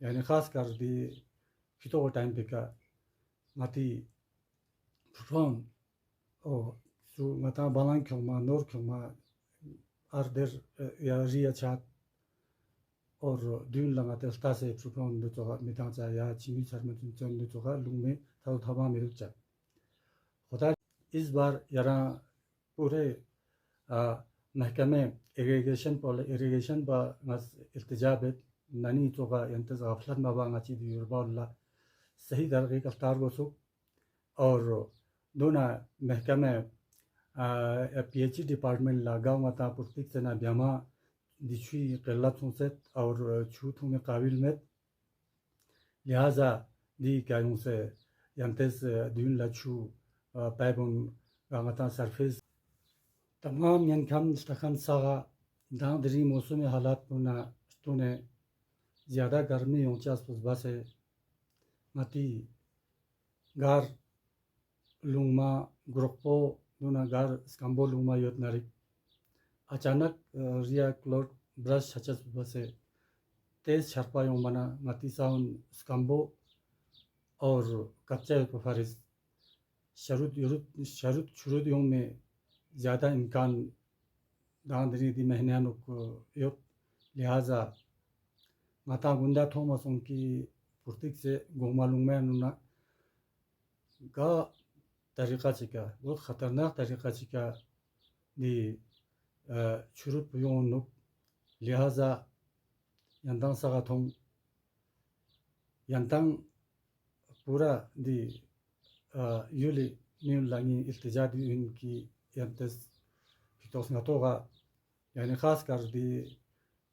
yani खासकर दी कितो time पे का माती फ्रॉम ओ सु मता बालां क्यों मा नोर क्यों मा आर्डर या रिया चाट और दून लगा ते स्टा से फ्रॉम दो तो मिता चा या चिमी शर्मा चुन दो तो लुंग में था थमा मिल चा होता इस बार यारा पूरे महकमे इरिगेशन बा नस इल्तिजाबत ननी चोगा यंतज गफलत माबा ngaci di yurballa सही दरगे कफ्तार गोसु और दोना महकमे पीएचई डिपार्टमेंट लगाव मता पुस्तिक से ना ब्यामा दिशुई कल्ला तुंसेत और छूथु में काबिल में लिहाजा दी कायों से यंतज दिन लचू पैबुन गामता सरफेस तमाम यंकम स्टखन सागा दादरी मौसमी हालात पुना स्टोने ज़्यादा गर्मी ऊंचास पुसबा से मती गार लुंगमा ग्रुपो दोना गार स्कम्बो लुंगमा योत नारिक अचानक रिया क्लोड ब्रश छचस पुसबा से तेज छरपा यों मना मती साउन स्कम्बो और कच्चा योत पुफारिस शरुत शुरुद यों में ज़्यादा इम्कान दादरी दी महीनियानुक योत लिहाजा माता गुंदा थोमसों की पुर्तिक से गोमालूम में अनुना का तरीक़ा चिका बहुत ख़तरनाक तरीक़ा चिका दी शुरू पुयों नुक लिहाजा यंतंग सगाथों यंतंग पूरा दी यूली न्यू लांगी इल्तिजा दी इनकी यंतस फितोस नतोगा यानी ख़ास कर दी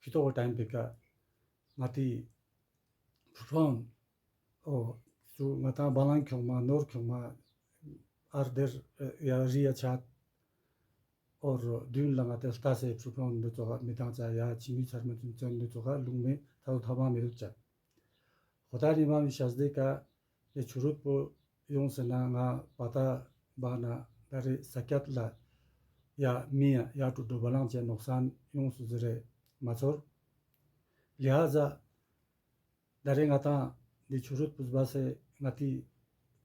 फितो टाइम पे का माती फ्रॉम ओ सु मता बालां क्यों मा नोर क्यों मा आर्डर या रिया चाट और दून लगा ते स्टा से फ्रॉम दो तो मिता चा या चिमी शर्मा चुन दो तो लुंग में था थमा मिल चा होता रिमा विशासदे का ये चुरुत पो यों से ना पता बाना दारे सकियत ला या मिया या तो दो बालां चे नुकसान यों सुजरे माचोर लिहाजा दारे ngata di churut pusba se ngati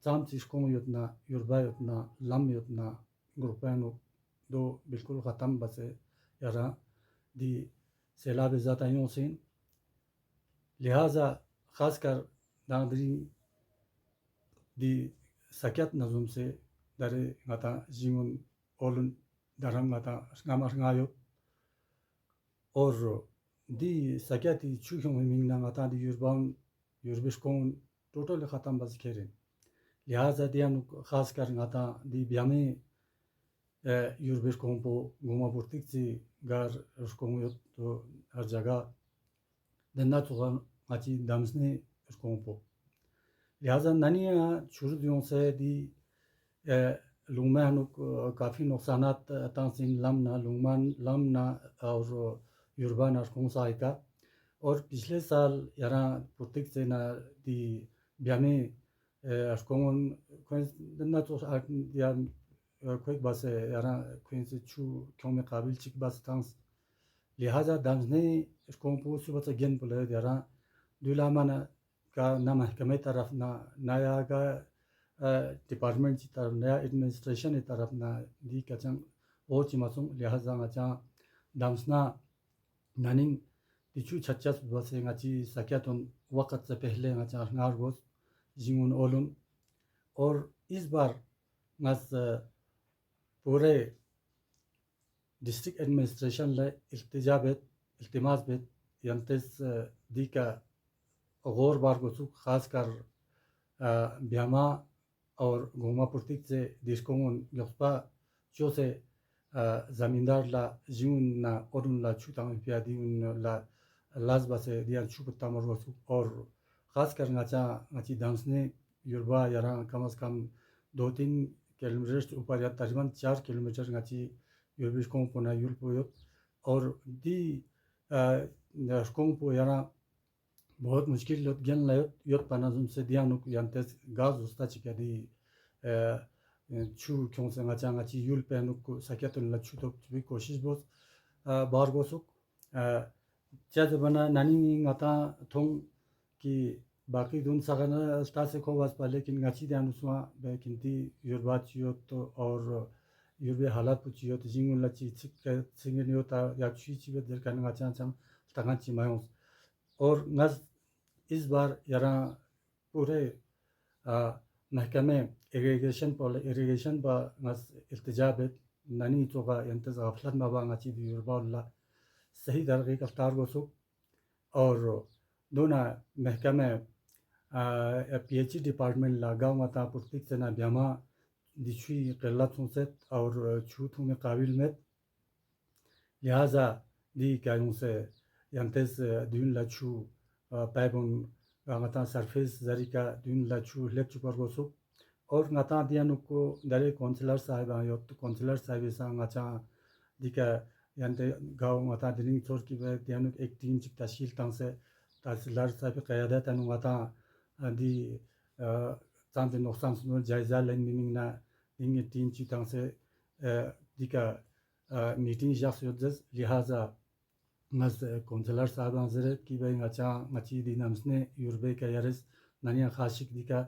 cham chiskong yutna yurba yutna lam yutna grupano दो बिल्कुल ख़त्म बसे यारा दी सैलाब ज़ातायों से लिहाजा ख़ासकर दादरी दी सकियत नज़ुम से दरे गता जीवन ओलन दरम गता गामर गायो और दी सकियती चुखों में मिंगना गता दी युरबिशकों टोटल ख़त्म बस खेरें लिहाजा दिया ख़ासकर गता दी ब्यामे युरबिशकों को घुमा पुर्तिक से गार उसको तो हर जगह दन्ना चुका आची दमसने उसको पो लिहाजा ननिया शुरुदियों से दी लुंगमा नुक काफ़ी नुकसानात तांसिन लम ना और युरबा नरकों साइका और पिछले साल यारा पुर्तिक से ना दी ब्यामे उसको दन्ना तो या कोई बस यारा कोई से चू क्यों में काबिल चिक बस तांस लिहाजा दमसने उसको पो सुबह से गेन पुले यारा दुलामाना का ना महकमे तरफ ना नया का डिपार्टमेंट की तरफ नया एडमिनिस्ट्रेशन की तरफ ना दी कचंग ओ चिमासुंग लिहाजा ngचा दमसना ननिंग दिचू छच्चस बसे ngची सकियातुन वक्त से पहले ngचा नारगोस जिंगुन ओलुन और इस बार ngस पूरे डिस्ट्रिक्ट एडमिनिस्ट्रेशन ले इल्तिमास बेत यंतस दी का गौर बार को खासकर ब्यामा और घुमा पुर्तिक से दिशकों यक्पा जो से ज़मींदार ला जीवन ना और उन ला छुता में प्यादी उन ला लाज बसे दिया छुपता मरवसु और खासकर ngची दांसने युरबा यारा कम से कम 2-3 किलोमीटर ऊपर या तकरीबन 4 किलोमीटर ngची युरबिशकों को ना युरपोयो और दी यशकों को यारा बहुत मुश्किल ज्ञान लायत योत पनाजुम से दिया नुक यंतस गाज उस्ता चिका दी छू क्यों से ngची युल पे नुक सकियतुन लच्छू तो भी कोशिश बोस बार बोसुक चा जबना नानी ngata थों कि बाकी दून सगना स्टासे को वास पा लेकिन गाची ध्यान उसवा किंती युरबा चियो तो और युरबे हालात पुचियो तो जिंगुन लची सिंगनियो ता याची चिबे दर kan गाचा चम तंगा चिमायोस और नज इस बार यारा पूरे महकमे इरिगेशन बा नज इल्तिजाबत ननी तोगा यंतज गफलत माबा गाची युरबा अल्लाह सही दरगे कफ्तार गोसुक और दोना महकमे PhD डिपार्टमेंट लगाओ मता पुस्तिक से ना ब्यामा दिशुई क़िल्लत हुसैत और छूत में काबिल में लिहाजा दी क्या उनसे यंतेस दिन लचू पैबुन मता सरफेस जरिका दिन लचू लेक चुपर गोसुक और ngata dianu को दरे काउंसलर साहब आयो तो काउंसलर साहब सा ngata दिका यंते गांव ngata दिनिंग चोर की वे दियानु एक टीम चिक तहसील तंग से तहसीलदार साहब क़यादत अनु ngata दी तांते नुकसान सुनो जायजा लेन मिमिंगना इंगे टीम चिक तंग से दिका मीटिंग जास योजस लिहाजा मज काउंसलर साहब आंजरे की वे ngata ngati दी नमसने यूरबे का यारिस ननिया खाशिक दिका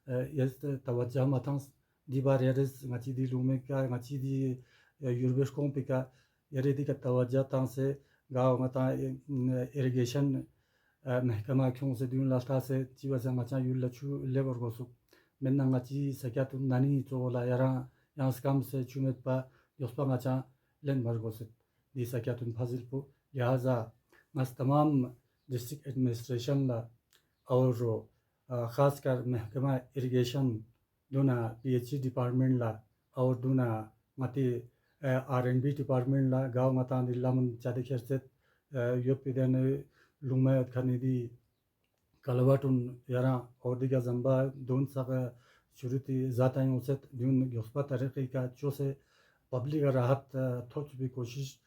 यस तवज्जो मतंस दी बार यारिस ngati दी लुमे का ngati दी यूरबेश कों पिका यारे दी का तवज्जो तां से गांव ngata इरिगेशन महकमा क्यों से दिन लास्टा से जीवा से ngata युल लचू लेबर गोसुक मेन्ना ngati सकियातु ननी चोला यारा यांस काम से चुमेत पा योस्पा ngata लेन मर गोसुक दी सकियातु फाजिल पु लिहाजा मस तमाम डिस्ट्रिक्ट एडमिनिस्ट्रेशन ला और ख़ासकर महकमा इरिगेशन दोना PhD डिपार्टमेंट ला और दोना मती R&B डिपार्टमेंट ला गाँव मता निलामन चादे खर्चे योपिदन लुमे खनिदी कलवाटुन यारा और दिगा जंबा दोन सग शुरुती जाता है उसे दून योस्पा तरीक़े का जो से पब्लिक राहत थोच भी कोशिश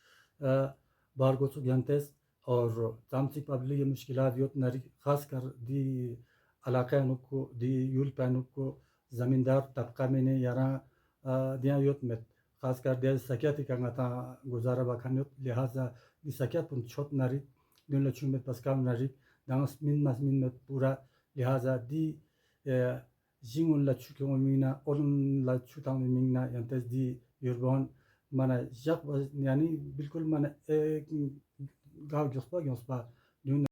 बार को सुगंतेस और तामसिक पब्लिक मुश्किलात योत नरी खासकर दी इलाक़े नुको दी यूल पैनुक को ज़मींदार तबका में ने यारा दिया योत में खासकर दिया सकियाती करना था गुजारा बखान योत लिहाजा दी सकियात पुन छोट नरी दिन लचू में पसकाम नरी दांस मिन में पूरा लिहाजा दी जिंगुन लचू के मीना और लचू तांग मीना यंतस दी यूरबन माना जब यानी बिल्कुल माना गाँव जोस्पा